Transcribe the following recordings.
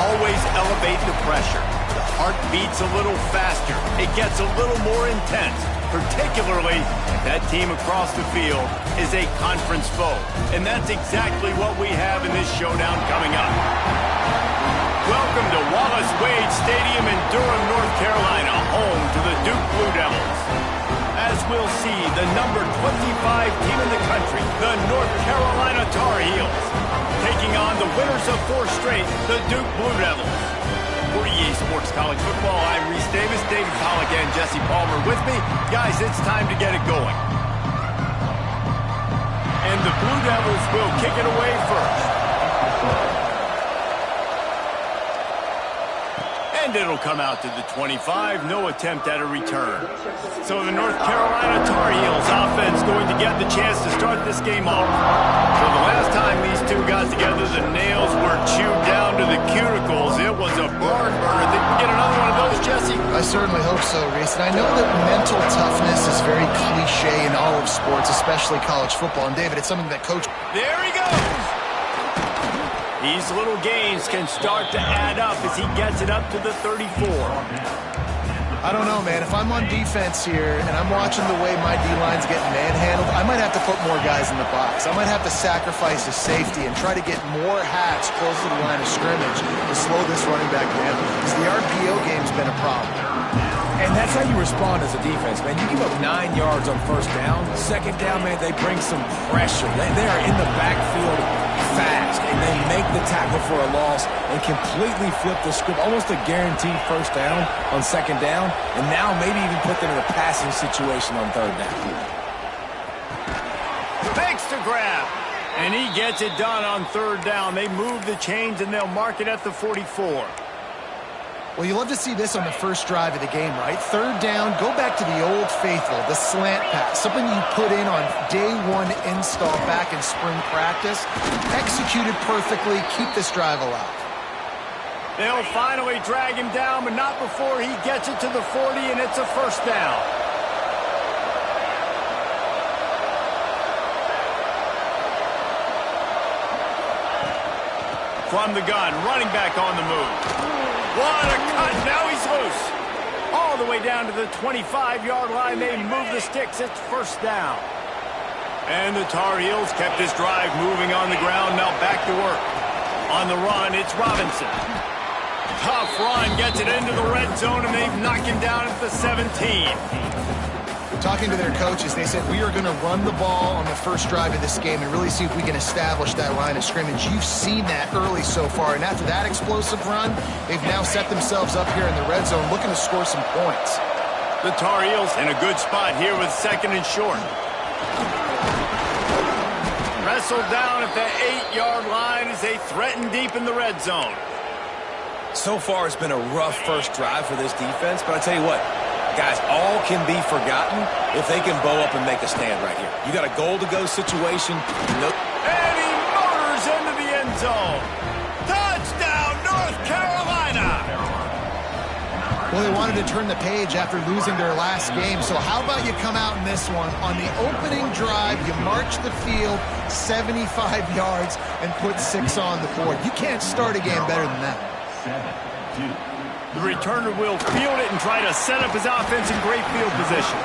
always elevate the pressure. The heart beats a little faster. It gets a little more intense, particularly if that team across the field is a conference foe. And that's exactly what we have in this showdown coming up. Welcome to Wallace Wade Stadium in Durham, North Carolina, home to the Duke Blue Devils. As we'll see, the number 25 team in the country, the North Carolina Tar Heels, taking on the winners of 4 straight, the Duke Blue Devils. For EA Sports College Football, I'm Reese Davis, David Pollack and Jesse Palmer with me. Guys, it's time to get it going. And the Blue Devils will kick it away first. And it'll come out to the 25, no attempt at a return. So the North Carolina Tar Heels offense going to get the chance to start this game off. So the last time these two got together, the nails were chewed down to the cuticles. It was a barn burner. Did we get another one of those, Jesse? I certainly hope so, Reese. And I know that mental toughness is very cliche in all of sports, especially college football. And David, it's something that Coach... There he goes! These little gains can start to add up as he gets it up to the 34. I don't know, man. If I'm on defense here and I'm watching the way my D-line's getting manhandled, I might have to put more guys in the box. I might have to sacrifice his safety and try to get more hats close to the line of scrimmage to slow this running back down. Because the RPO game's been a problem. And that's how you respond as a defense, man. You give up 9 yards on first down. Second down, man, they bring some pressure. They are in the backfield fast, and they make the tackle for a loss and completely flip the script. Almost a guaranteed first down on second down, and now maybe even put them in a passing situation on third down. Fakes to grab, and he gets it done on third down. They move the chains, and they'll mark it at the 44. Well, you love to see this on the first drive of the game, right? Third down, go back to the old faithful, the slant pass, something you put in on day one install back in spring practice. Executed perfectly, keep this drive alive. They'll finally drag him down, but not before he gets it to the 40, and it's a first down. From the gun, running back on the move. What a cut, now he's loose. All the way down to the 25-yard line, they move the sticks, it's first down. And the Tar Heels kept this drive moving on the ground, now back to work. On the run, it's Robinson. Tough run, gets it into the red zone, and they've knocked him down at the 17. Talking to their coaches, they said, we are going to run the ball on the first drive of this game and really see if we can establish that line of scrimmage. You've seen that early so far, and after that explosive run, they've now set themselves up here in the red zone looking to score some points. The Tar Heels in a good spot here with second and short. Wrestled down at the 8-yard line as they threaten deep in the red zone. So far, it's been a rough first drive for this defense, but I tell you what, guys, all can be forgotten if they can bow up and make a stand right here. You got a goal-to-go situation. Nope. And he motors into the end zone. Touchdown, North Carolina! Well, they wanted to turn the page after losing their last game, so how about you come out in this one? On the opening drive, you march the field 75 yards and put 6 on the board. You can't start a game better than that. 7-2. The returner will field it and try to set up his offense in great field position.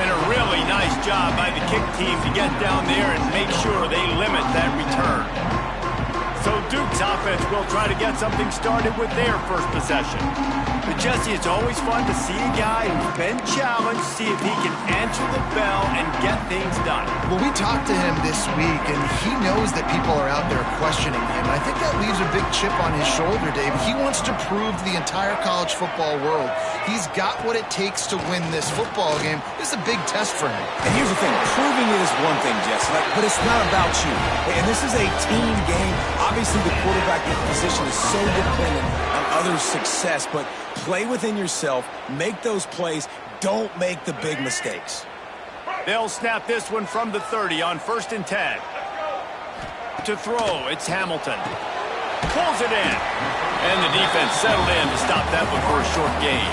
And a really nice job by the kick team to get down there and make sure they limit that return. So Duke's offense will try to get something started with their first possession. But Jesse, it's always fun to see a guy who's been challenged, see if he can answer the bell and get things done. Well, we talked to him this week, and he knows that people are out there questioning him. And I think that leaves a big chip on his shoulder, Dave. He wants to prove to the entire college football world he's got what it takes to win this football game. This is a big test for him. And here's the thing. Proving it is one thing, Jesse, but it's not about you. And this is a team game. Obviously, the quarterback position is so dependent on others' success, but play within yourself, make those plays, don't make the big mistakes. They'll snap this one from the 30 on 1st and 10. To throw, it's Hamilton. Pulls it in. And the defense settled in to stop that before a short gain.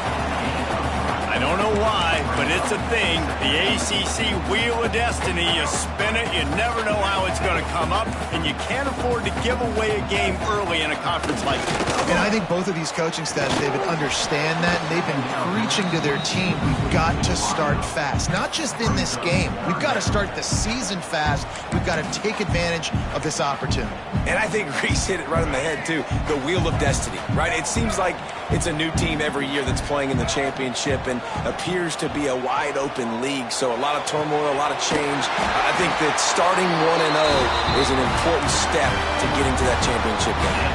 I don't know why, but it's a thing. The ACC Wheel of Destiny. You spin it, you never know how it's going to come up, and you can't afford to give away a game early in a conference like this. And I think both of these coaching staffs, David, understand that, and they've been preaching to their team, we've got to start fast. Not just in this game. We've got to start the season fast. We've got to take advantage of this opportunity. And I think Reese hit it right on the head, too. The Wheel of Destiny, right? It seems like it's a new team every year that's playing in the championship and appears to be a wide-open league, so a lot of turmoil, a lot of change. I think that starting 1-0 is an important step to getting to that championship game.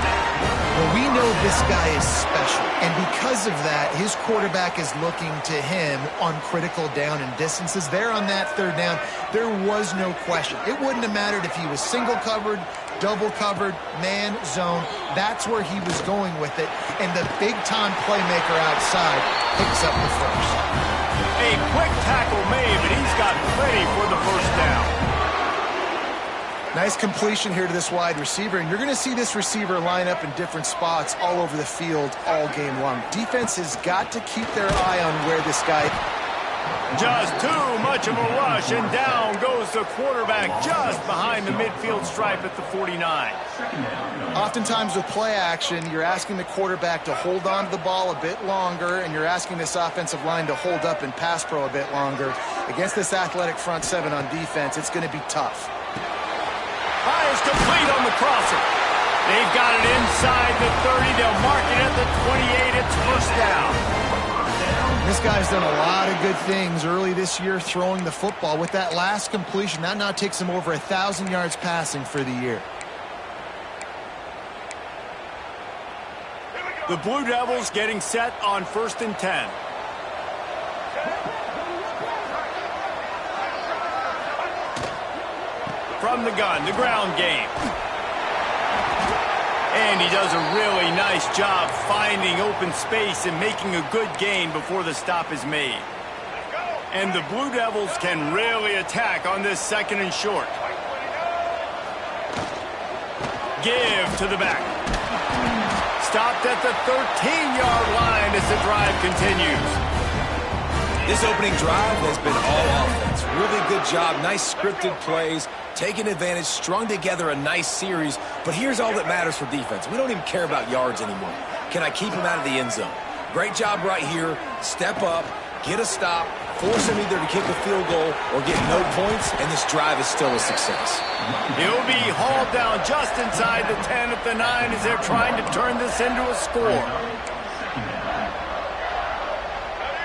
Well, we know this guy is special, and because of that, his quarterback is looking to him on critical down and distances. There on that third down, there was no question. It wouldn't have mattered if he was single covered, double covered, man, zone. That's where he was going with it, and the big-time playmaker outside picks up the first. A quick tackle made, but he's got plenty for the first down. Nice completion here to this wide receiver, and you're going to see this receiver line up in different spots all over the field all game long. Defense has got to keep their eye on where this guy... Just too much of a rush, and down goes the quarterback just behind the midfield stripe at the 49. Oftentimes with play action, you're asking the quarterback to hold on to the ball a bit longer, and you're asking this offensive line to hold up in pass pro a bit longer. Against this athletic front seven on defense, it's going to be tough. Fires complete on the crosser. They've got it inside the 30. They'll mark it at the 28. It's first down. This guy's done a lot of good things early this year throwing the football. With that last completion, that now takes him over 1,000 yards passing for the year. The Blue Devils getting set on 1st and 10. From the gun, the ground game. And he does a really nice job finding open space and making a good gain before the stop is made. And the Blue Devils can really attack on this 2nd and short. Give to the back. Stopped at the 13-yard line as the drive continues. This opening drive has been all offense. Really good job, nice scripted plays, taking advantage, strung together a nice series. But here's all that matters for defense. We don't even care about yards anymore. Can I keep him out of the end zone? Great job right here. Step up, get a stop, force him either to kick a field goal or get no points, and this drive is still a success. He'll be hauled down just inside the 10 at the 9 as they're trying to turn this into a score.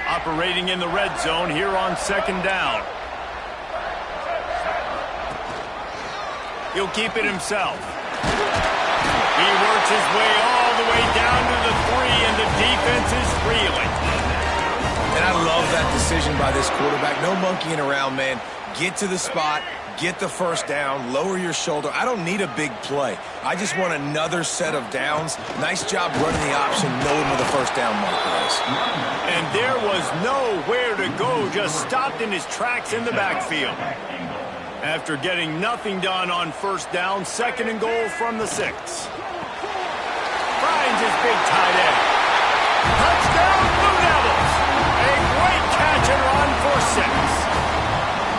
Operating in the red zone here on 2nd down. He'll keep it himself. He works his way all the way down to the 3, and the defense is reeling. And I love that decision by this quarterback. No monkeying around, man. Get to the spot, get the first down, lower your shoulder. I don't need a big play. I just want another set of downs. Nice job running the option, knowing where the first down marker is. And there was nowhere to go, just stopped in his tracks in the backfield. After getting nothing done on first down, 2nd and goal from the 6. Finds his big tight end. Touchdown, Blue Devils! A great catch and run for 6.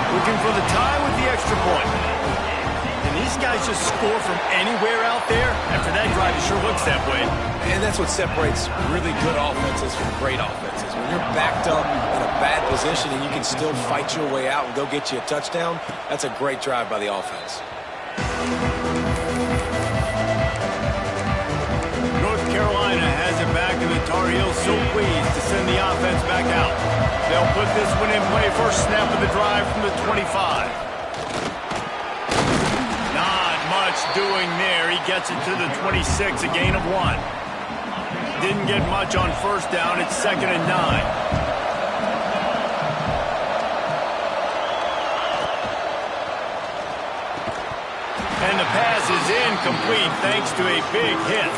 Looking for the tie with the extra point. And these guys just score from anywhere out there. After that drive, it sure looks that way. And that's what separates really good offenses from great offenses. When you're backed up in a bad position and you can still fight your way out and go get you a touchdown, that's a great drive by the offense. North Carolina has it back, and the Tar Heels so pleased to send the offense back out. They'll put this one in play. First snap of the drive from the 25. Not much doing there. He gets it to the 26, a gain of 1. Didn't get much on first down. It's 2nd and 9. And the pass is incomplete thanks to a big hit.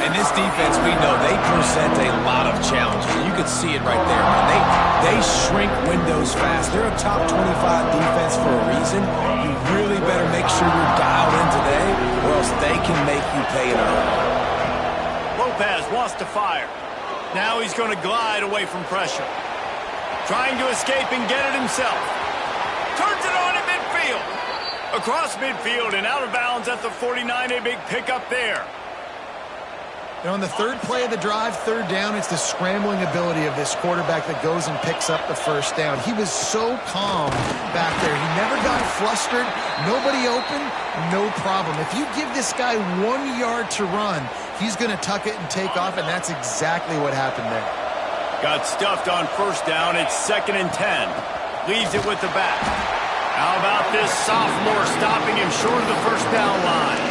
And this defense, we know, they present a lot of challenges. You can see it right there, man. They shrink windows fast. They're a top 25 defense for a reason. You really better make sure you're dialed in today, or else they can make you pay in a hurry. Lopez wants to fire. Now he's going to glide away from pressure. Trying to escape and get it himself. Turns it on in midfield. Across midfield and out of bounds at the 49. A big pickup there. On the third play of the drive, third down, it's the scrambling ability of this quarterback that goes and picks up the first down. He was so calm back there. He never got flustered. Nobody open, no problem. If you give this guy 1 yard to run, he's going to tuck it and take off, and that's exactly what happened there. Got stuffed on first down. It's 2nd and 10. Leaves it with the back. How about this sophomore stopping him short of the first down line?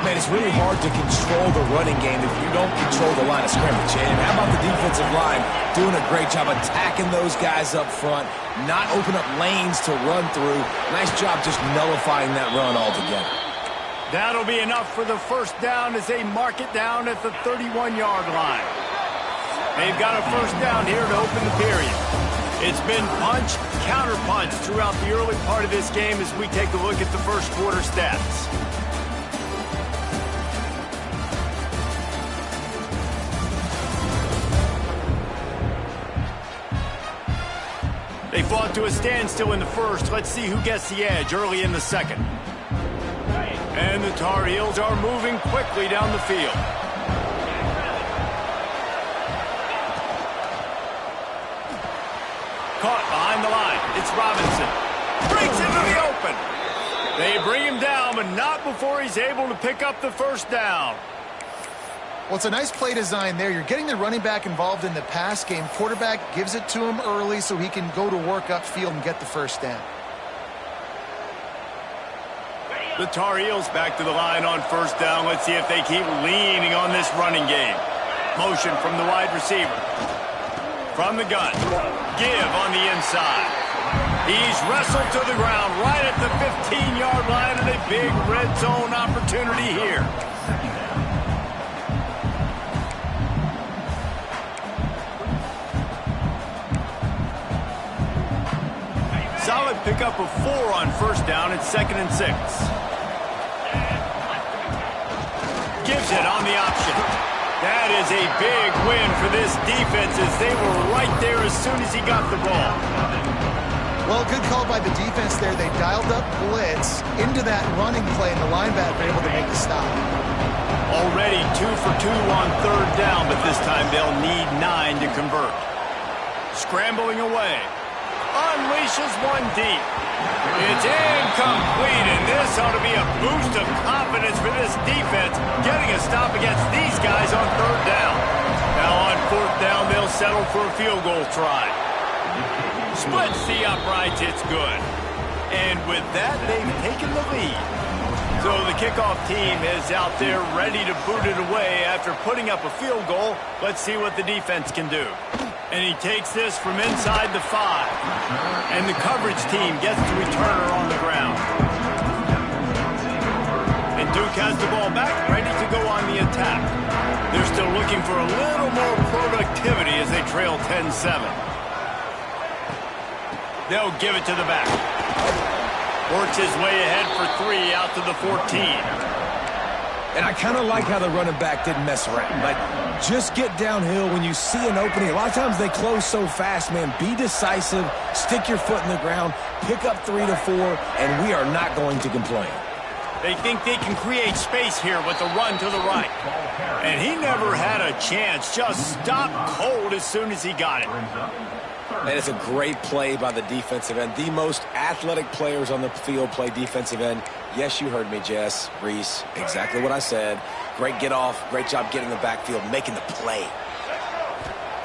Man, it's really hard to control the running game if you don't control the line of scrimmage. And how about the defensive line doing a great job attacking those guys up front, not open up lanes to run through. Nice job just nullifying that run altogether. That'll be enough for the first down as they mark it down at the 31-yard line. They've got a first down here to open the period. It's been punch, counter-punch throughout the early part of this game as we take a look at the first quarter stats. They fought to a standstill in the first. Let's see who gets the edge early in the second. And the Tar Heels are moving quickly down the field. Caught behind the line. It's Robinson. Breaks into the open. They bring him down, but not before he's able to pick up the first down. Well, it's a nice play design there. You're getting the running back involved in the pass game. Quarterback gives it to him early so he can go to work upfield and get the first down. The Tar Heels back to the line on first down. Let's see if they keep leaning on this running game. Motion from the wide receiver. From the gun. Give on the inside. He's wrestled to the ground right at the 15-yard line, and a big red zone opportunity here. Solid pickup of 4 on first down. It's 2nd and 6. Gives it on the option. That is a big win for this defense as they were right there as soon as he got the ball. Well, good call by the defense there. They dialed up blitz into that running play, and the linebacker able to make the stop. Already 2 for 2 on third down, but this time they'll need 9 to convert. Scrambling away. Unleashes one deep. It's incomplete, and this ought to be a boost of confidence for this defense, getting a stop against these guys on third down. Now on fourth down, they'll settle for a field goal try. Splits the uprights, it's good. And with that, they've taken the lead. So the kickoff team is out there ready to boot it away after putting up a field goal. Let's see what the defense can do. And he takes this from inside the 5. And the coverage team gets the returner on the ground. And Duke has the ball back, ready to go on the attack. They're still looking for a little more productivity as they trail 10-7. They'll give it to the back. Works his way ahead for 3 out to the 14. And I kind of like how the running back didn't mess around. Like, just get downhill when you see an opening. A lot of times they close so fast, man. Be decisive, stick your foot in the ground, pick up 3 to 4, and we are not going to complain. They think they can create space here with the run to the right. And he never had a chance. Just stopped cold as soon as he got it. And it's a great play by the defensive end. The most athletic players on the field play defensive end. Yes, you heard me, Jess, Reese. Exactly what I said. Great get off. Great job getting the backfield, making the play.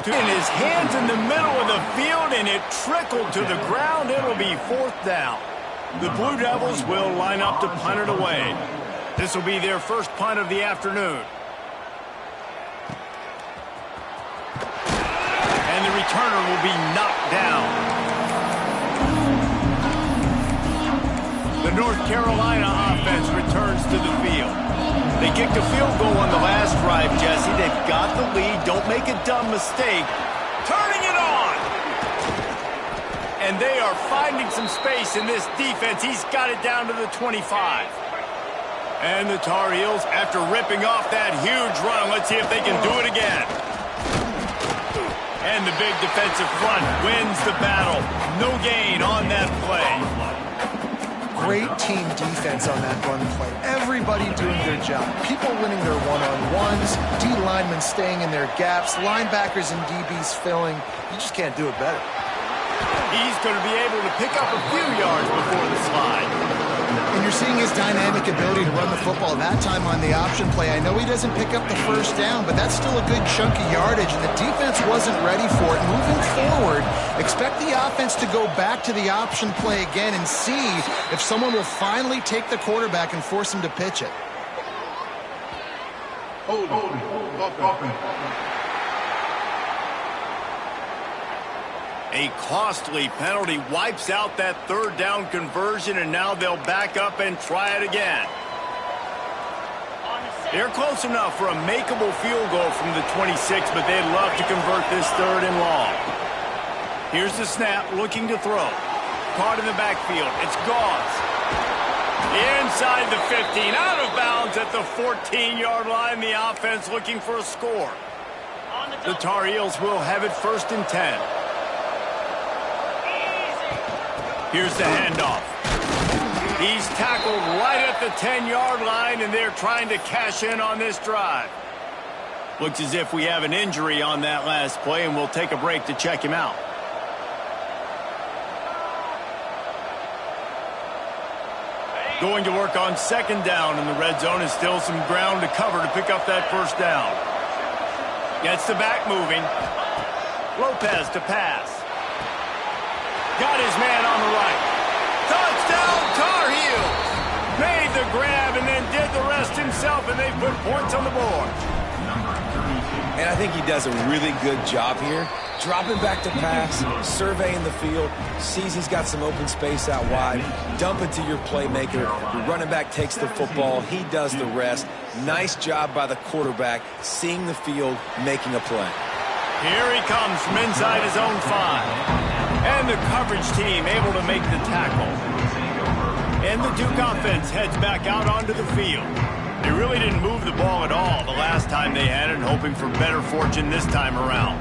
In his hands in the middle of the field, and it trickled to the ground. It'll be fourth down. The Blue Devils will line up to punt it away. This will be their first punt of the afternoon. And the returner will be knocked down. The North Carolina offense returns to the field. They kicked a field goal on the last drive, Jesse. They've got the lead. Don't make a dumb mistake. Turning it on! And they are finding some space in this defense. He's got it down to the 25. And the Tar Heels, after ripping off that huge run, let's see if they can do it again. And the big defensive front wins the battle. No gain on that play. Great team defense on that run play. Everybody doing their job. People winning their one-on-ones, D linemen staying in their gaps, linebackers and DBs filling. You just can't do it better. He's going to be able to pick up a few yards before the slide. And you're seeing his dynamic ability to run the football that time on the option play. I know he doesn't pick up the first down, but that's still a good chunk of yardage, and the defense wasn't ready for it. Moving forward, expect the offense to go back to the option play again and see if someone will finally take the quarterback and force him to pitch it. Hold on. A costly penalty wipes out that third down conversion, and now they'll back up and try it again. They're close enough for a makeable field goal from the 26, but they'd love to convert this third and long. Here's the snap, looking to throw. Caught in the backfield. It's Gauze. Inside the 15, out of bounds at the 14-yard line. The offense looking for a score. The Tar Heels will have it 1st and 10. Here's the handoff. He's tackled right at the 10-yard line, and they're trying to cash in on this drive. Looks as if we have an injury on that last play, and we'll take a break to check him out. Going to work on 2nd down, and the red zone is still some ground to cover to pick up that 1st down. Gets the back moving. Lopez to pass. Got his man on the right. Touchdown, Tar Heels! Made the grab and then did the rest himself, and they put points on the board. And I think he does a really good job here. Dropping back to pass, surveying the field, sees he's got some open space out wide, dump it to your playmaker. Your running back takes the football. He does the rest. Nice job by the quarterback, seeing the field, making a play. Here he comes from inside his own 5. And the coverage team able to make the tackle. And the Duke offense heads back out onto the field. They really didn't move the ball at all the last time they had it, hoping for better fortune this time around.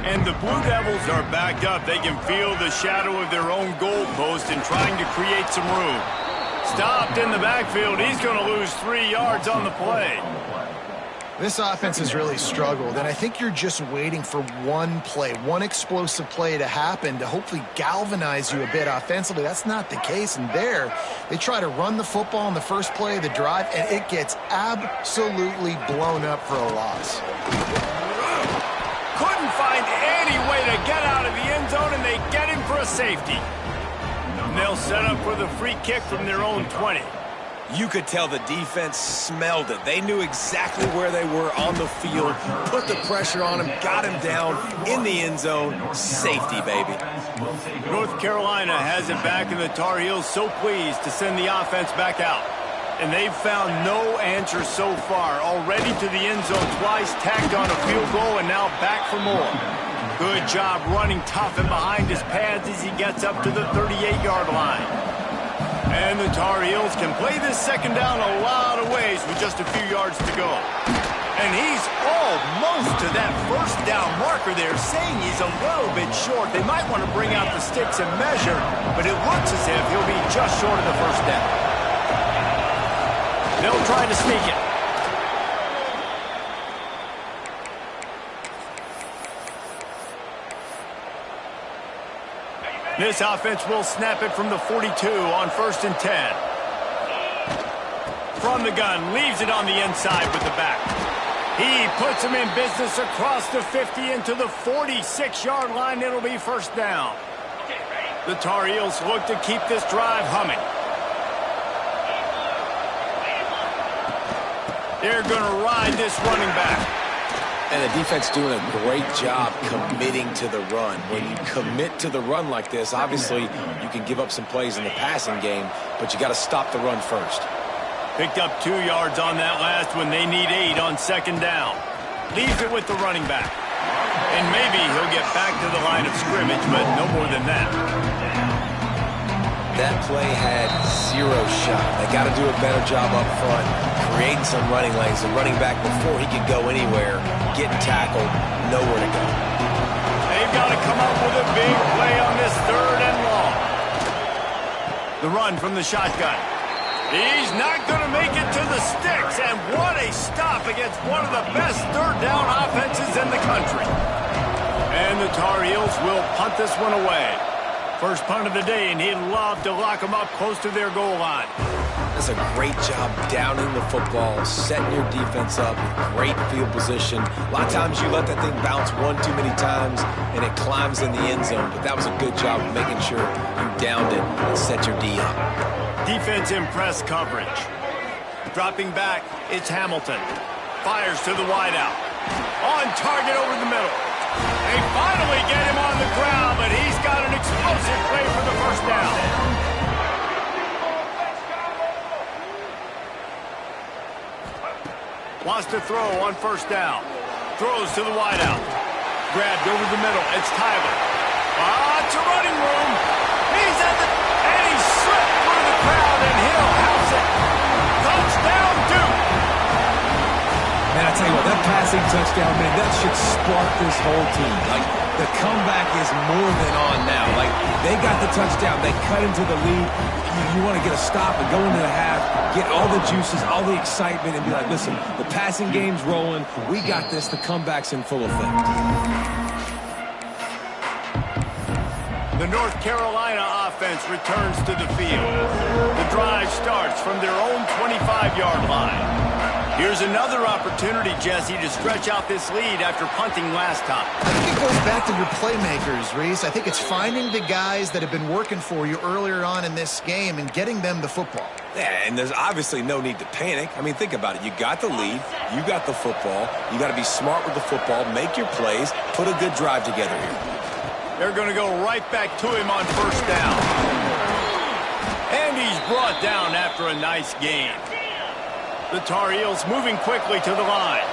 And the Blue Devils are backed up. They can feel the shadow of their own goalpost and trying to create some room. Stopped in the backfield. He's going to lose 3 yards on the play. This offense has really struggled, and I think you're just waiting for one play, one explosive play to happen to hopefully galvanize you a bit offensively. That's not the case, and there, they try to run the football in the first play of the drive, and it gets absolutely blown up for a loss. Couldn't find any way to get out of the end zone, and they get him for a safety. And they'll set up for the free kick from their own 20. You could tell the defense smelled it. They knew exactly where they were on the field, put the pressure on him, got him down in the end zone. Safety, baby. North Carolina has it back, and the Tar Heels so pleased to send the offense back out. And they've found no answer so far. Already to the end zone twice, tagged on a field goal, and now back for more. Good job running tough and behind his pads as he gets up to the 38-yard line. And the Tar Heels can play this 2nd down a lot of ways with just a few yards to go. And he's almost to that 1st down marker there, saying he's a little bit short. They might want to bring out the sticks and measure, but it looks as if he'll be just short of the 1st down. They'll try to sneak it. This offense will snap it from the 42 on 1st and 10. From the gun, leaves it on the inside with the back. He puts him in business across the 50 into the 46-yard line. It'll be 1st down. The Tar Heels look to keep this drive humming. They're going to ride this running back. And the defense doing a great job committing to the run. When you commit to the run like this, obviously you can give up some plays in the passing game, but you got to stop the run first. Picked up 2 yards on that last one. They need 8 on 2nd down. Leaves it with the running back. And maybe he'll get back to the line of scrimmage, but no more than that. That play had 0 shot. They got to do a better job up front, creating some running lanes. The running back, before he could go anywhere, getting tackled, nowhere to go. They've got to come up with a big play on this 3rd and long. The run from the shotgun. He's not going to make it to the sticks, and what a stop against one of the best 3rd down offenses in the country. And the Tar Heels will punt this one away. First punt of the day, and he'd love to lock them up close to their goal line. That's a great job downing the football, setting your defense up, great field position. A lot of times you let that thing bounce one too many times, and it climbs in the end zone, but that was a good job of making sure you downed it and set your D up. Defense in press coverage. Dropping back, it's Hamilton. Fires to the wideout. On target over the middle. They finally get him on the ground, but he's got an explosive play for the first down. Wants to throw on first down. Throws to the wideout. Grabbed over the middle. It's Tyler. It's a running room. He's at the... And he slipped through the crowd, and he'll house it. Touchdown, Duke. Man, I tell you what, that passing touchdown, man, that should spark this whole team. Like, the comeback is more than on now. Like, they got the touchdown. They cut into the lead. You want to get a stop and go into the half, get all the juices, all the excitement, and be like, listen, the passing game's rolling. We got this. The comeback's in full effect. The North Carolina offense returns to the field. The drive starts from their own 25-yard line. Here's another opportunity, Jesse, to stretch out this lead after punting last time. I think it goes back to your playmakers, Reese. I think it's finding the guys that have been working for you earlier on in this game and getting them the football. Yeah, and there's obviously no need to panic. I mean, think about it. You got the lead. You got the football. You got to be smart with the football, make your plays, put a good drive together here. They're going to go right back to him on first down. And he's brought down after a nice gain. The Tar Heels moving quickly to the line.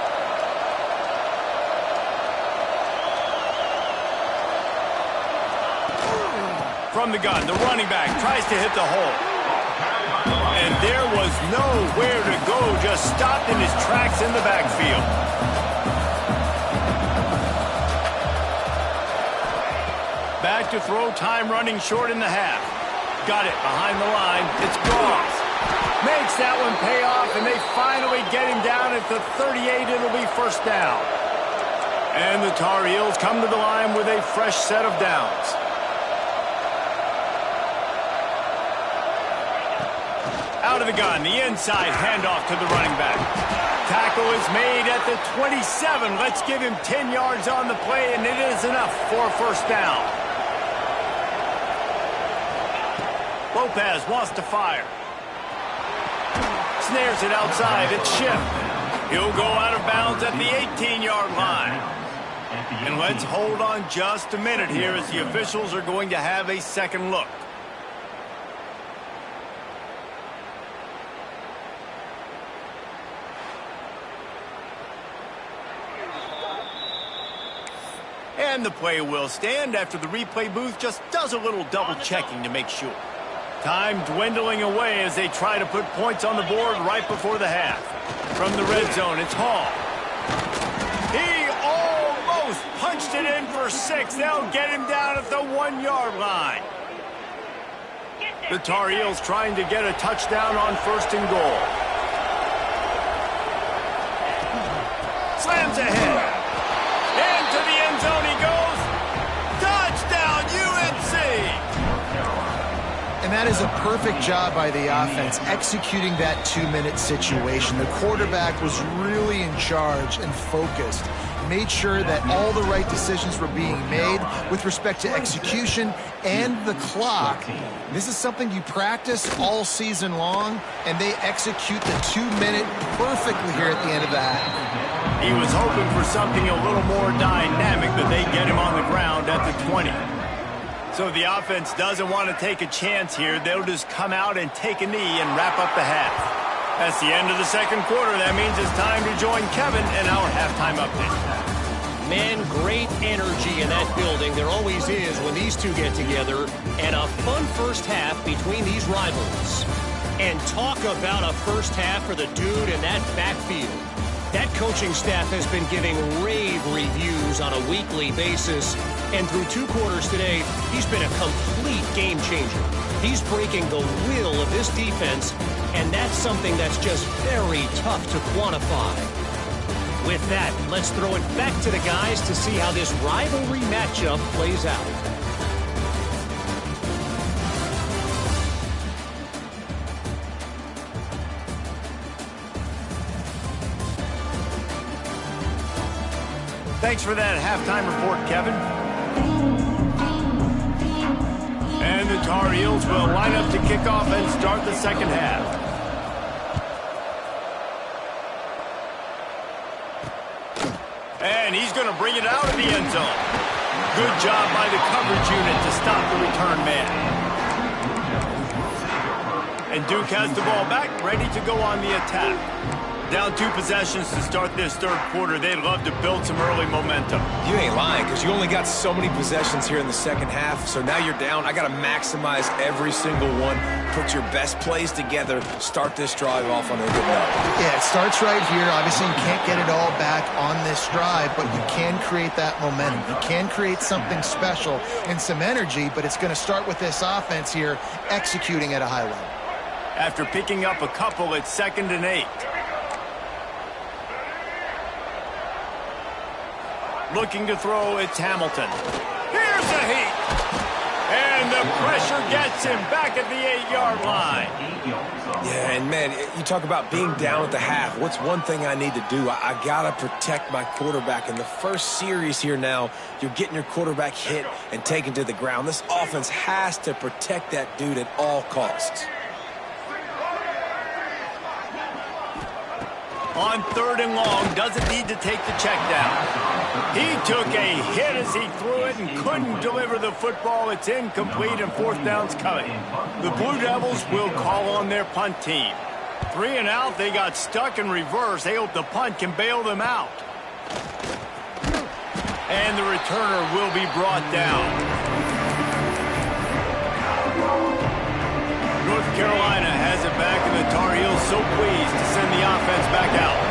From the gun, the running back tries to hit the hole. And there was nowhere to go, just stopped in his tracks in the backfield. Back to throw, time running short in the half. Got it behind the line. It's Goss. Makes that one pay off, and they finally get him down at the 38. It'll be first down. And the Tar Heels come to the line with a fresh set of downs. Out of the gun, the inside handoff to the running back. Tackle is made at the 27. Let's give him 10 yards on the play, and it is enough for first down. Lopez wants to fire. Snares it outside. It's Schiff. He'll go out of bounds at the 18-yard line. And let's hold on just a minute here as the officials are going to have a second look. And the play will stand after the replay booth just does a little double checking to make sure. Time dwindling away as they try to put points on the board right before the half. From the red zone, it's Hall. He almost punched it in for 6. They'll get him down at the 1-yard line. The Tar Heels trying to get a touchdown on first and goal. Slams ahead. Into the end zone he goes. Touchdown, UNC! And that is a perfect job by the offense, executing that 2-minute situation. The quarterback was really in charge and focused. Made sure that all the right decisions were being made with respect to execution and the clock. This is something you practice all season long, and they execute the 2-minute perfectly here at the end of the half. He was hoping for something a little more dynamic, but they get him on the ground at the 20. So the offense doesn't want to take a chance here. They'll just come out and take a knee and wrap up the half. That's the end of the second quarter. That means it's time to join Kevin in our halftime update. Man, great energy in that building. There always is when these two get together. And a fun first half between these rivals. And talk about a first half for the dude in that backfield. That coaching staff has been giving rave reviews on a weekly basis. And through 2 quarters today, he's been a complete game changer. He's breaking the will of this defense, and that's something that's just very tough to quantify. With that, let's throw it back to the guys to see how this rivalry matchup plays out. Thanks for that halftime report, Kevin. And the Tar Heels will line up to kick off and start the second half. And he's going to bring it out of the end zone. Good job by the coverage unit to stop the return man. And Duke has the ball back, ready to go on the attack. Down 2 possessions to start this third quarter. They'd love to build some early momentum. You ain't lying, because you only got so many possessions here in the second half. So now you're down. I got to maximize every single one. Put your best plays together. Start this drive off on a good note. Yeah, it starts right here. Obviously, you can't get it all back on this drive, but you can create that momentum. You can create something special and some energy, but it's going to start with this offense here executing at a high level. After picking up a couple, it's 2nd and 8. Looking to throw, it's Hamilton. Here's a heat. And the pressure gets him back at the 8-yard line. Yeah, and man, you talk about being down at the half. What's one thing I need to do? I got to protect my quarterback. In the first series here now, you're getting your quarterback hit and taken to the ground. This offense has to protect that dude at all costs. On 3rd and long, doesn't need to take the check down. He took a hit as he threw it and couldn't deliver the football. It's incomplete and 4th down's coming. The Blue Devils will call on their punt team. 3 and out, they got stuck in reverse. They hope the punt can bail them out. And the returner will be brought down. North Carolina has it back, and the Tar Heels so pleased to send the offense back out.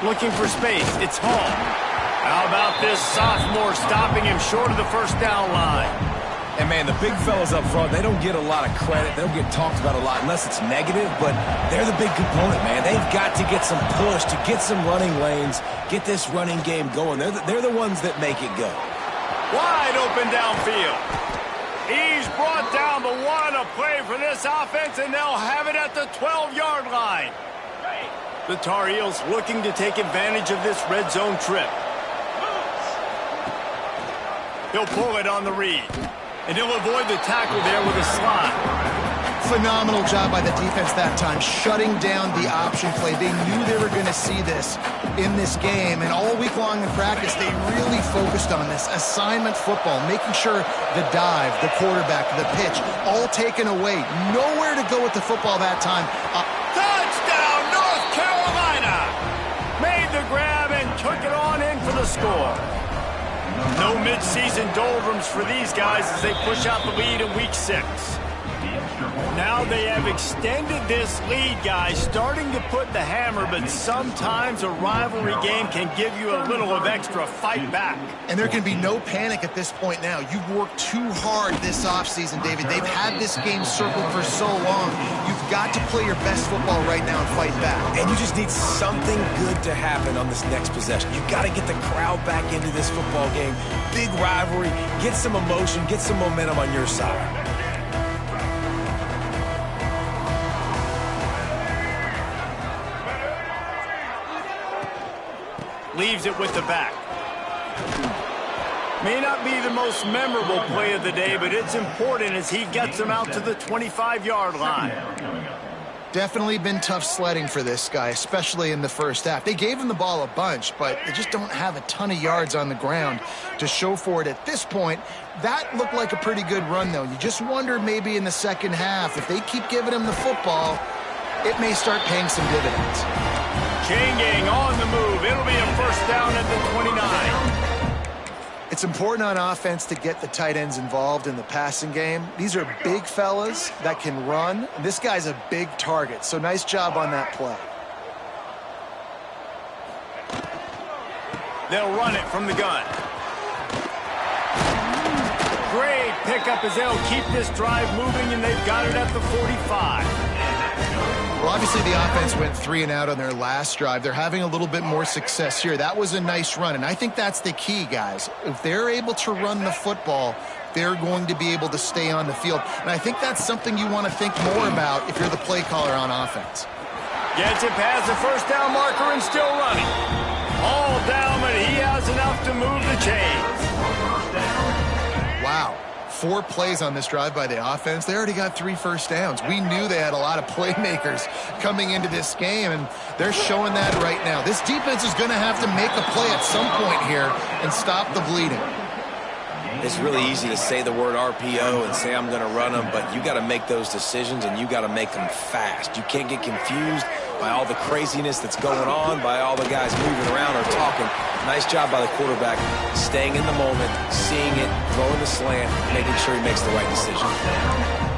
Looking for space, it's Hall. How about this sophomore stopping him short of the 1st down line? And man, the big fellas up front, they don't get a lot of credit. They don't get talked about a lot unless it's negative, but they're the big component, man. They've got to get some push, to get some running lanes, get this running game going. They're the ones that make it go. Wide open downfield. He's brought down the 1, a play for this offense, and they'll have it at the 12-yard line. The Tar Heels looking to take advantage of this red zone trip. He'll pull it on the read, and he'll avoid the tackle there with a slide. Phenomenal job by the defense that time, shutting down the option play. They knew they were going to see this in this game, and all week long in practice, they really focused on this assignment football, making sure the dive, the quarterback, the pitch, all taken away. Nowhere to go with the football that time. Touchdown, North Carolina! Made the grab and took it on in for the score. No midseason doldrums for these guys as they push out the lead in week 6. Now they have extended this lead, guys, starting to put the hammer, but sometimes a rivalry game can give you a little of extra fight back. And there can be no panic at this point now. You've worked too hard this offseason, David. They've had this game circled for so long. You've got to play your best football right now and fight back. And you just need something good to happen on this next possession. You've got to get the crowd back into this football game. Big rivalry, get some emotion, get some momentum on your side. Leaves it with the back. May not be the most memorable play of the day, but it's important as he gets them out to the 25-yard line. Definitely been tough sledding for this guy, especially in the first half. They gave him the ball a bunch, but they just don't have a ton of yards on the ground to show for it at this point. That looked like a pretty good run, though. You just wonder maybe in the second half, if they keep giving him the football, it may start paying some dividends. Chain gang on the move. It'll be a 1st down at the 29. It's important on offense to get the tight ends involved in the passing game. These are big fellas that can run. This guy's a big target, so nice job on that play. They'll run it from the gun. Great pickup as they'll keep this drive moving, and they've got it at the 45. Well, obviously the offense went 3 and out on their last drive. They're having a little bit more success here. That was a nice run, and I think that's the key, guys. If they're able to run the football, they're going to be able to stay on the field. And I think that's something you want to think more about if you're the play caller on offense. Gets it past the first down marker and still running. All down, but he has enough to move the chains. Wow. 4 plays on this drive by the offense. They already got 3 first downs. We knew they had a lot of playmakers coming into this game, and they're showing that right now. This defense is going to have to make a play at some point here and stop the bleeding. It's really easy to say the word RPO and say I'm going to run them, but you got to make those decisions, and you got to make them fast. You can't get confused by all the craziness that's going on, by all the guys moving around or talking. Nice job by the quarterback, staying in the moment, seeing it, throwing the slant, making sure he makes the right decision.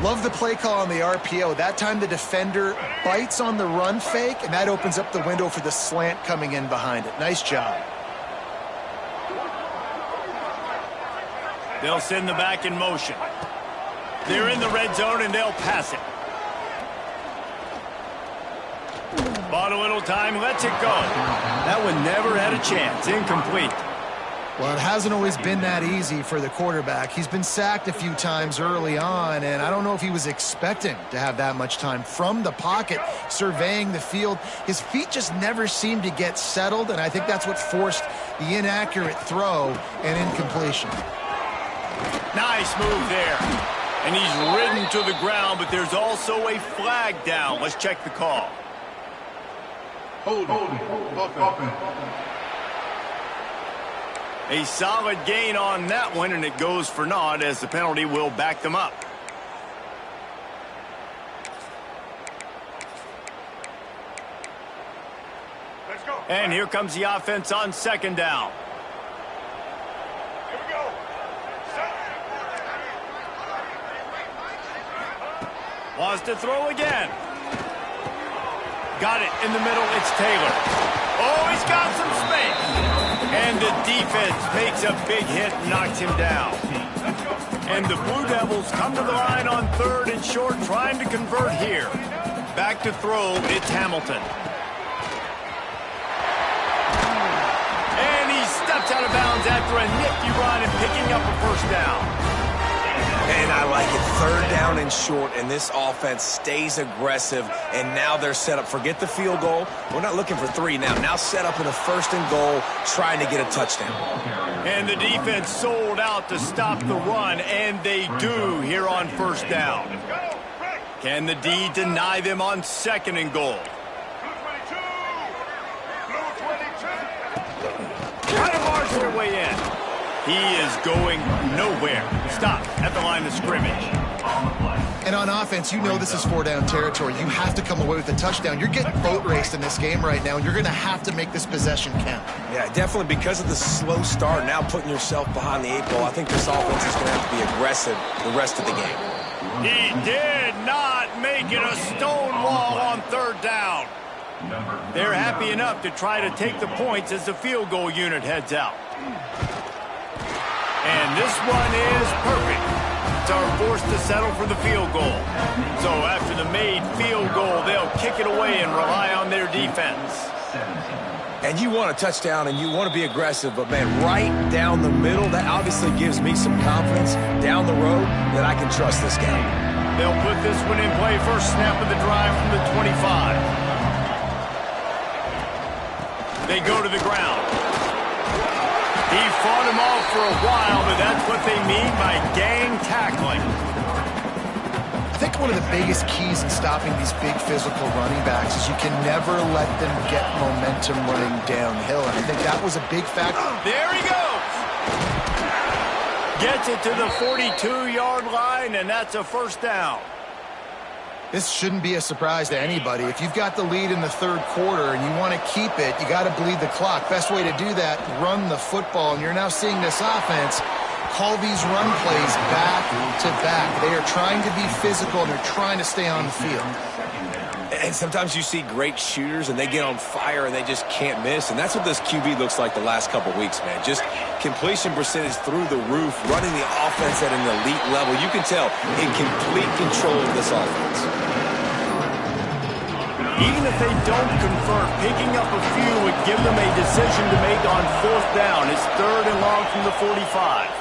Love the play call on the RPO. That time the defender bites on the run fake, and that opens up the window for the slant coming in behind it. Nice job. They'll send the back in motion. They're in the red zone, and they'll pass it. Bought a little time, lets it go. That one never had a chance. Incomplete. Well, it hasn't always been that easy for the quarterback. He's been sacked a few times early on, and I don't know if he was expecting to have that much time from the pocket, surveying the field. His feet just never seemed to get settled, and I think that's what forced the inaccurate throw and incompletion. Nice move there. And he's ridden to the ground, but there's also a flag down. Let's check the call. Hold it. A solid gain on that one, and it goes for naught as the penalty will back them up. Let's go. And here comes the offense on second down. Here we go. Wants to throw again. Got it in the middle. It's Taylor. Oh, he's got some space. And the defense takes a big hit and knocks him down. And the Blue Devils come to the line on 3rd and short, trying to convert here. Back to throw, it's Hamilton. And he steps out of bounds after a nifty run and picking up a first down. And I like it. 3rd down and short, and this offense stays aggressive, and now they're set up. Forget the field goal. We're not looking for 3 now. Now set up in a 1st and goal, trying to get a touchdown. And the defense sold out to stop the run, and they do here on 1st down. Can the D deny them on 2nd and goal? Try to march their way in. He is going nowhere. Stop at the line of scrimmage. And on offense, you know this is 4-down territory. You have to come away with a touchdown. You're getting boat raced in this game right now, and you're going to have to make this possession count. Yeah, definitely because of the slow start, now putting yourself behind the 8 ball, I think this offense is going to have to be aggressive the rest of the game. He did not make it a stonewall on 3rd down. They're happy enough to try to take the points as the field goal unit heads out. And this one is perfect. It's our forced to settle for the field goal. So after the made field goal, they'll kick it away and rely on their defense. And you want a touchdown and you want to be aggressive, but man, right down the middle, that obviously gives me some confidence down the road that I can trust this guy. They'll put this one in play. First snap of the drive from the 25. They go to the ground. He fought him off for a while, but that's what they mean by gang tackling. I think one of the biggest keys in stopping these big physical running backs is you can never let them get momentum running downhill. And I think that was a big factor. There he goes. Gets it to the 42-yard line, and that's a 1st down. This shouldn't be a surprise to anybody. If you've got the lead in the 3rd quarter and you want to keep it, you got to bleed the clock. Best way to do that, run the football. And you're now seeing this offense call these run plays back to back. They are trying to be physical, and they're trying to stay on the field. And sometimes you see great shooters, and they get on fire, and they just can't miss. And that's what this QB looks like the last couple weeks, man. Just completion percentage through the roof, running the offense at an elite level. You can tell in complete control of this offense. Even if they don't convert, picking up a few would give them a decision to make on 4th down. It's 3rd and long from the 45.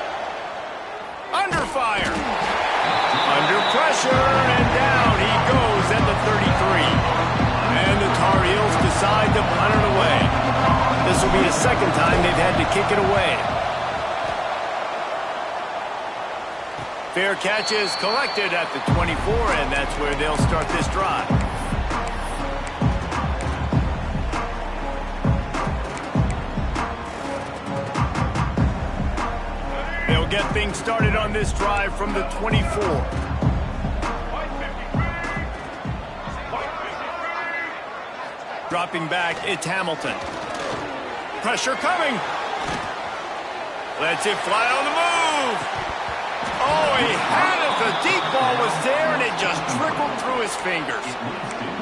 Under fire. Under pressure, and down he goes at the 33. And the Tar Heels decide to punt it away. This will be the 2nd time they've had to kick it away. Fair catch is collected at the 24, and that's where they'll start this drive. They'll get things started on this drive from the 24. Dropping back, it's Hamilton. Pressure coming. Lets it fly on the move. Oh, he had it. The deep ball was there, and it just trickled through his fingers.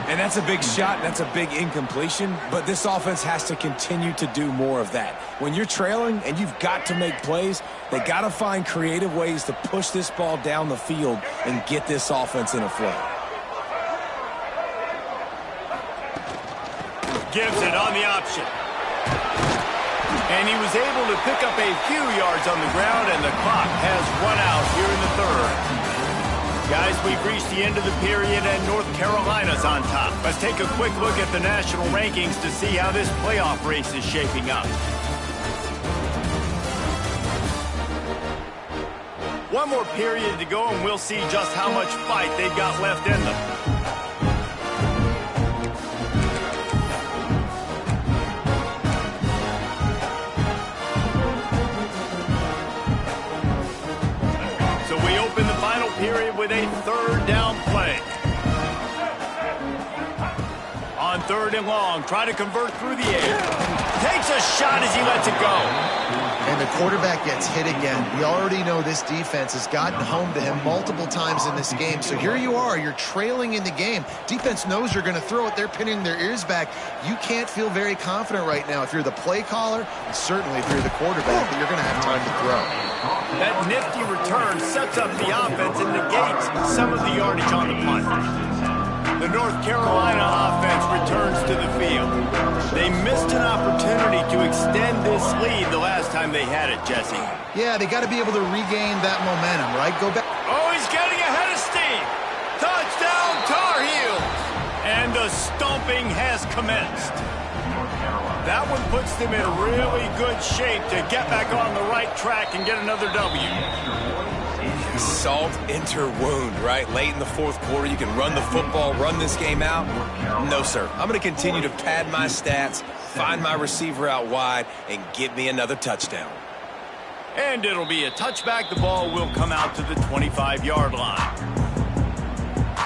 And that's a big shot, that's a big incompletion, but this offense has to continue to do more of that. When you're trailing and you've got to make plays, they got to find creative ways to push this ball down the field and get this offense in a flow. Gives it on the option. And he was able to pick up a few yards on the ground, and the clock has run out here in the 3rd. Guys, we've reached the end of the period, and North Carolina's on top. Let's take a quick look at the national rankings to see how this playoff race is shaping up. One more period to go, and we'll see just how much fight they've got left in them. Period with a 3rd down play. On 3rd and long, try to convert through the air. Takes a shot as he lets it go. And the quarterback gets hit again. We already know this defense has gotten home to him multiple times in this game. So here you are, you're trailing in the game. Defense knows you're going to throw it. They're pinning their ears back. You can't feel very confident right now if you're the play caller, and certainly if you're the quarterback, that you're going to have time to throw. That nifty return sets up the offense and negates some of the yardage on the punt. The North Carolina offense returns to the field. They missed an opportunity to extend this lead the last time they had it, Jesse. Yeah, they got to be able to regain that momentum, right? Go back. Oh, he's getting ahead of steam. Touchdown, Tar Heels. And the stomping has commenced. That one puts them in really good shape to get back on the right track and get another W. Salt enter wound, right? Late in the 4th quarter, you can run the football, run this game out. No, sir. I'm going to continue to pad my stats, find my receiver out wide, and get me another touchdown. And it'll be a touchback. The ball will come out to the 25-yard line.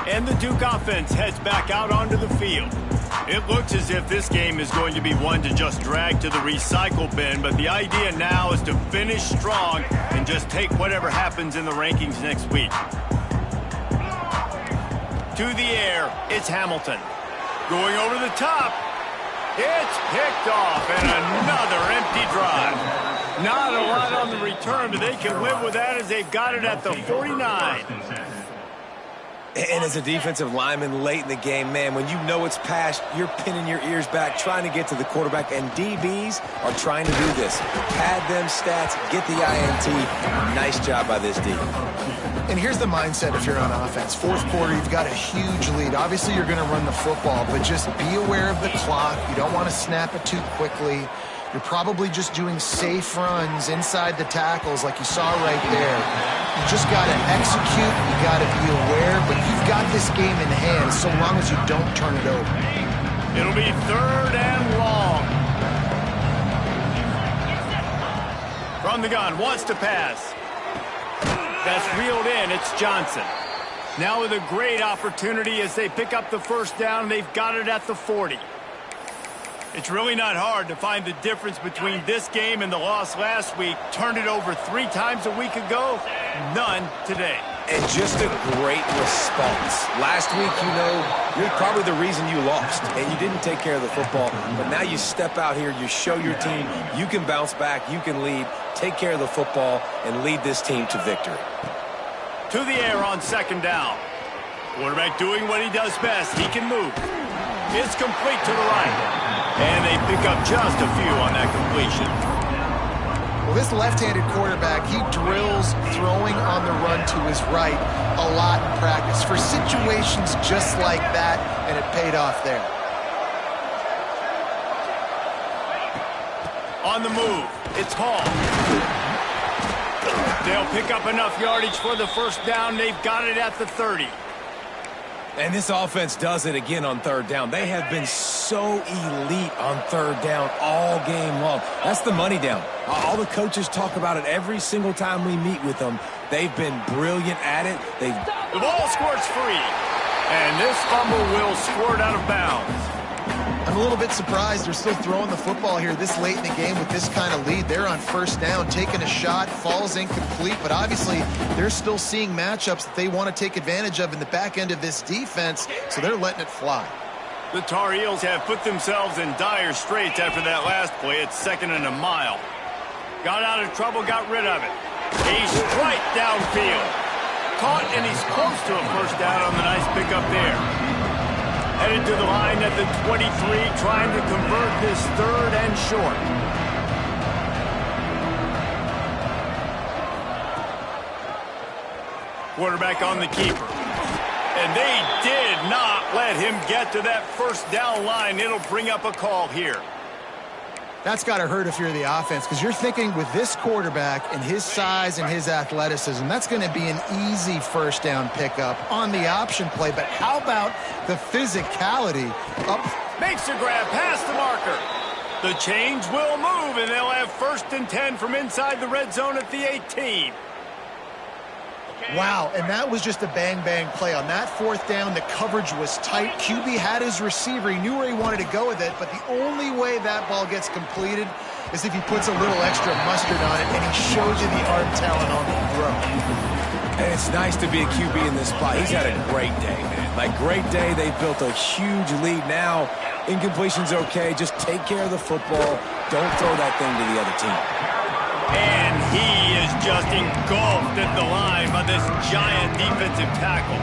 And the Duke offense heads back out onto the field. It looks as if this game is going to be one to just drag to the recycle bin, but the idea now is to finish strong and just take whatever happens in the rankings next week. To the air, it's Hamilton. Going over the top. It's picked off, and another empty drive. Not a lot on the return, but they can live with that as they've got it at the 49. And as a defensive lineman late in the game, man, when you know it's past, you're pinning your ears back, trying to get to the quarterback, and DBs are trying to do this. Pad them stats, get the INT. Nice job by this D. And here's the mindset if you're on offense. 4th quarter, you've got a huge lead. Obviously, you're going to run the football, but just be aware of the clock. You don't want to snap it too quickly. You're probably just doing safe runs inside the tackles like you saw right there. You just got to execute. You got to be aware, but you've got this game in hand so long as you don't turn it over. It'll be 3rd and long. From the gun, wants to pass. That's reeled in. It's Johnson. Now with a great opportunity as they pick up the 1st down. They've got it at the 40. It's really not hard to find the difference between this game and the loss last week. Turned it over 3 times a week ago, none today. And just a great response. Last week, you're probably the reason you lost, and you didn't take care of the football. But now you step out here, you show your team you can bounce back, you can lead, take care of the football, and lead this team to victory. To the air on second down. Quarterback doing what he does best. He can move. It's complete to the right. And they pick up just a few on that completion. Well, this left-handed quarterback, he drills throwing on the run to his right a lot in practice for situations just like that, and it paid off there. On the move, it's Hall. They'll pick up enough yardage for the first down. They've got it at the 30. And this offense does it again on third down. They have been so elite on third down all game long. That's the money down. All the coaches talk about it every single time we meet with them. They've been brilliant at it. The ball squirts free. And this fumble will squirt out of bounds. I'm a little bit surprised they're still throwing the football here this late in the game with this kind of lead. They're on first down, taking a shot, falls incomplete, but obviously they're still seeing matchups that they want to take advantage of in the back end of this defense, so they're letting it fly. The Tar Heels have put themselves in dire straits after that last play. It's 2nd and a mile. Got out of trouble, got rid of it. He's right downfield. Caught, and he's close to a first down on the nice pickup there. Headed to the line at the 23, trying to convert this 3rd and short. Quarterback on the keeper. And they did not let him get to that first down line. It'll bring up a call here. That's got to hurt if you're the offense, because you're thinking with this quarterback and his size and his athleticism, that's going to be an easy first down pickup on the option play. But how about the physicality up? Makes the grab past the marker. The change will move, and they'll have 1st and 10 from inside the red zone at the 18. Wow, and that was just a bang-bang play. On that 4th down, the coverage was tight. QB had his receiver. He knew where he wanted to go with it, but the only way that ball gets completed is if he puts a little extra mustard on it, and he shows you the arm talent on the throw. And it's nice to be a QB in this spot. He's had a great day, man. Like, great day. They've built a huge lead now. Incompletion's okay. Just take care of the football. Don't throw that thing to the other team. And he is just engulfed at the line by this giant defensive tackle.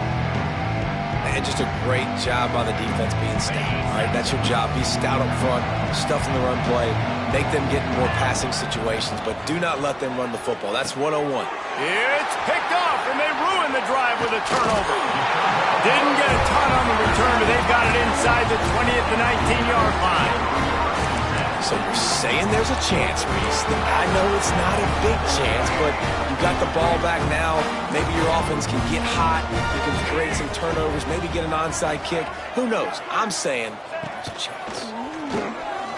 And just a great job on the defense being stout. All right, that's your job. Be stout up front, stuff in the run play, make them get in more passing situations, but do not let them run the football. That's 101. It's picked off, and they ruin the drive with a turnover. Didn't get a ton on the return, but they've got it inside the 20 at the 19-yard line. So you're saying there's a chance, Reese. I know it's not a big chance, but you got the ball back now. Maybe your offense can get hot. You can create some turnovers, maybe get an onside kick. Who knows? I'm saying there's a chance.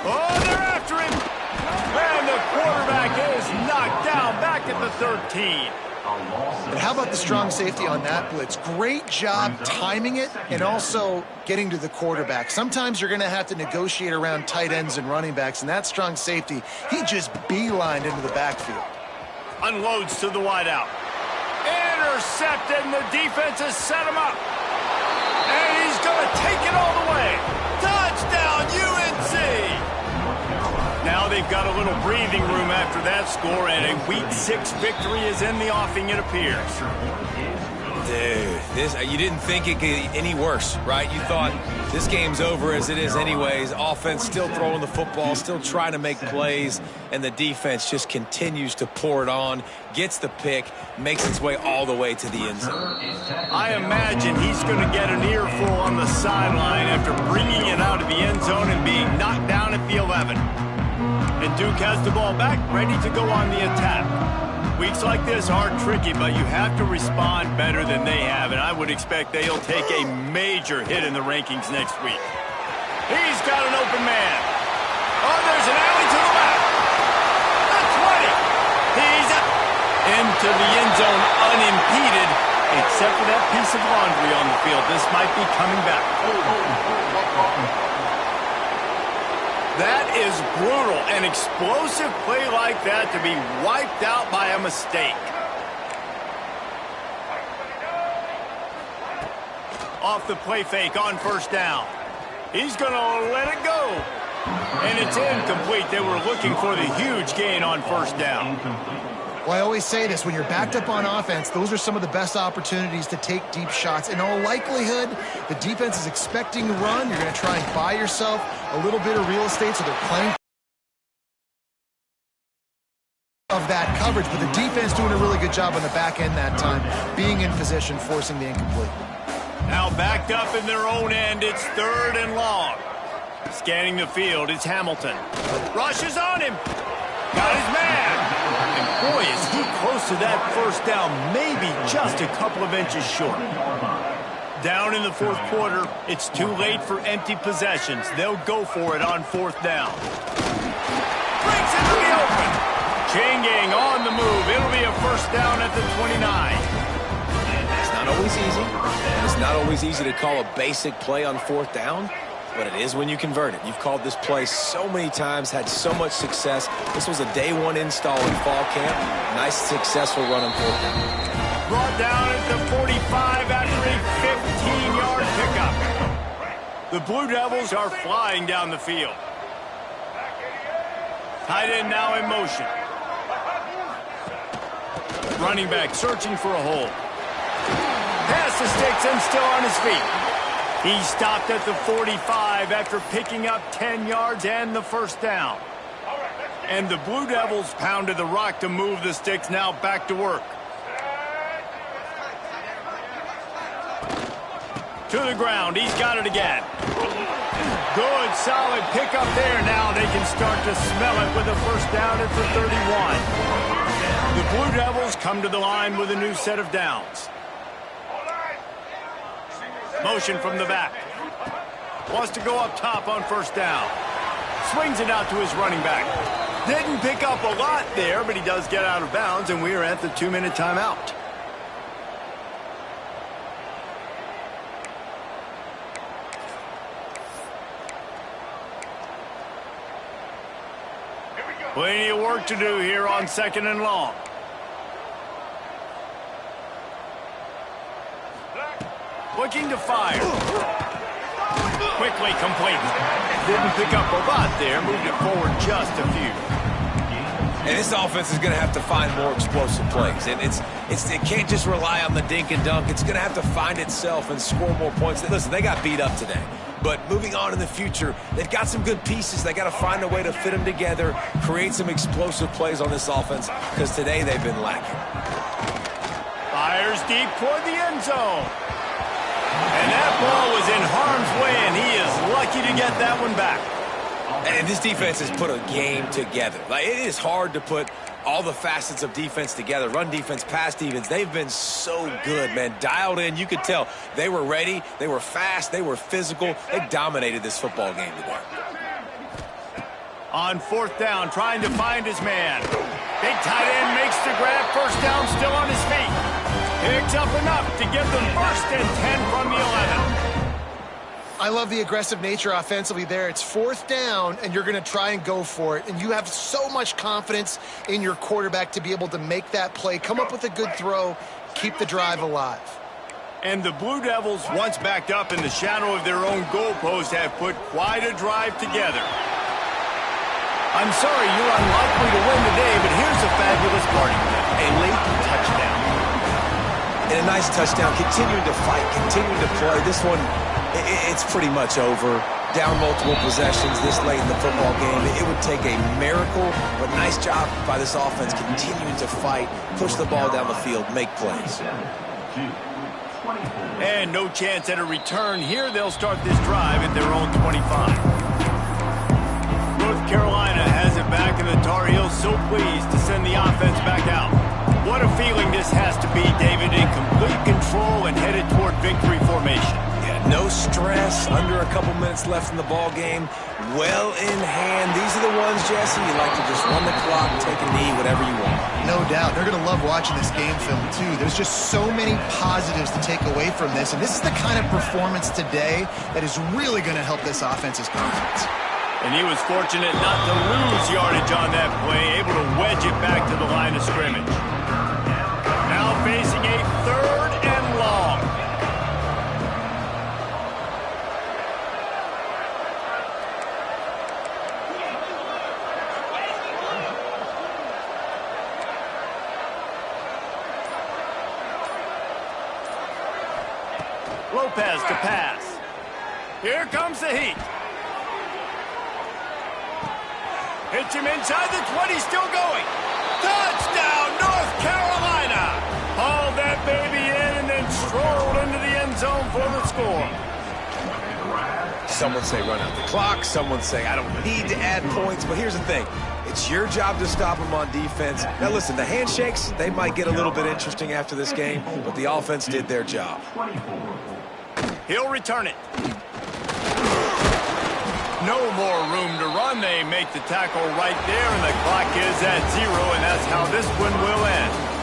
Oh, they're after him. And the quarterback is knocked down back at the 13. And how about the strong safety on that blitz? Great job timing it and also getting to the quarterback. Sometimes you're going to have to negotiate around tight ends and running backs, and that strong safety, he just beelined into the backfield. Unloads to the wideout. Intercepted, and the defense has set him up. And he's going to take it all the way. Touchdown, UNC! Now they've got a little breathing room after that score, and a Week 6 victory is in the offing, it appears. Dude, you didn't think it could get any worse, right? You thought this game's over as it is anyways. Offense still throwing the football, still trying to make plays, and the defense just continues to pour it on, gets the pick, makes its way all the way to the end zone. I imagine he's going to get an earful on the sideline after bringing it out of the end zone and being knocked down at the 11. And Duke has the ball back, ready to go on the attack. Weeks like this are tricky, but you have to respond better than they have, and I would expect they'll take a major hit in the rankings next week. He's got an open man. Oh, there's an alley to the left. The 20. He's into the end zone unimpeded, except for that piece of laundry on the field. This might be coming back. That is brutal. An explosive play like that to be wiped out by a mistake. Off the play fake on first down. He's going to let it go. And it's incomplete. They were looking for the huge gain on first down. Well, I always say this, when you're backed up on offense, those are some of the best opportunities to take deep shots. In all likelihood, the defense is expecting to run. You're going to try and buy yourself a little bit of real estate, so they're playing of that coverage. But the defense doing a really good job on the back end that time, being in position, forcing the incomplete. Now backed up in their own end, it's 3rd and long. Scanning the field, it's Hamilton. Rushes on him. Got his man. And boy, is he close to that first down, maybe just a couple of inches short. Down in the 4th quarter, it's too late for empty possessions. They'll go for it on 4th down. Breaks into the open. Chain gang on the move. It'll be a first down at the 29. It's not always easy. And it's not always easy to call a basic play on 4th down, but it is when you convert it. You've called this play so many times, had so much success. This was a day 1 install in fall camp. Nice, successful run on 4th down. Brought down at the 45 after a 15-yard pickup. The Blue Devils are flying down the field. Tight end now in motion. Running back searching for a hole. Pass the sticks and still on his feet. He stopped at the 45 after picking up 10 yards and the first down. And the Blue Devils pounded the rock to move the sticks, now back to work. To the ground, he's got it again. Good, solid pickup there. Now they can start to smell it with a first down at the 31. The Blue Devils come to the line with a new set of downs. Motion from the back. Wants to go up top on first down. Swings it out to his running back. Didn't pick up a lot there, but he does get out of bounds, and we are at the 2-minute timeout. Plenty of work to do here on 2nd and long. Looking to fire. Quickly complete. Didn't pick up a lot there. Moved it forward just a few. And this offense is going to have to find more explosive plays. And it can't just rely on the dink and dunk. It's going to have to find itself and score more points. Listen, they got beat up today. But moving on in the future, they've got some good pieces. They got to find a way to fit them together, create some explosive plays on this offense, because today they've been lacking. Fires deep toward the end zone. And that ball was in harm's way, and he is lucky to get that one back. And this defense has put a game together. Like, it is hard to put all the facets of defense together. Run defense, pass defense. They've been so good, man. Dialed in. You could tell they were ready. They were fast. They were physical. They dominated this football game today. On 4th down, trying to find his man. Big tight end makes the grab. First down, still on his feet. Picks up enough to give them 1st and 10 from the 11. I love the aggressive nature offensively there. It's 4th down, and you're going to try and go for it. And you have so much confidence in your quarterback to be able to make that play, come up with a good throw, keep the drive alive. And the Blue Devils, once backed up in the shadow of their own goalpost, have put quite a drive together. I'm sorry you're unlikely to win today, but here's a fabulous parting gift. A late touchdown. And a nice touchdown, continuing to fight, continuing to play. This one, it's pretty much over. Down multiple possessions this late in the football game. It would take a miracle, but nice job by this offense continuing to fight, push the ball down the field, make plays. And no chance at a return here. They'll start this drive at their own 25. North Carolina has it back, and the Tar Heels so pleased to send the offense back out. What a feeling this has to be, David, in complete control and headed toward victory formation. Yeah, no stress, under a couple minutes left in the ball game, well in hand. These are the ones, Jesse, you like to just run the clock, take a knee, whatever you want. No doubt. They're going to love watching this game film, too. There's just so many positives to take away from this, and this is the kind of performance today that is really going to help this offense's confidence. And he was fortunate not to lose yardage on that play, able to wedge it back to the line of scrimmage. Now facing a 3rd and long. Lopez to pass. Here comes the heat. Hits him inside the 20, still going. Touchdown, North Carolina! Hauled that baby in and then strolled into the end zone for the score. Some would say run out the clock. Some would say I don't need to add points. But here's the thing. It's your job to stop them on defense. Now, listen, the handshakes, they might get a little bit interesting after this game, but the offense did their job. He'll return it. No more room to run. They make the tackle right there, and the clock is at 0, and that's how this one will end.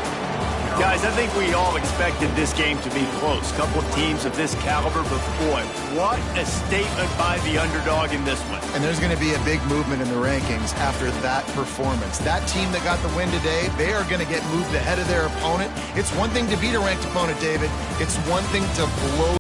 Guys, I think we all expected this game to be close. Couple teams of this caliber, but boy, what a statement by the underdog in this one. And there's going to be a big movement in the rankings after that performance. That team that got the win today, they are going to get moved ahead of their opponent. It's one thing to beat a ranked opponent, David. It's one thing to blow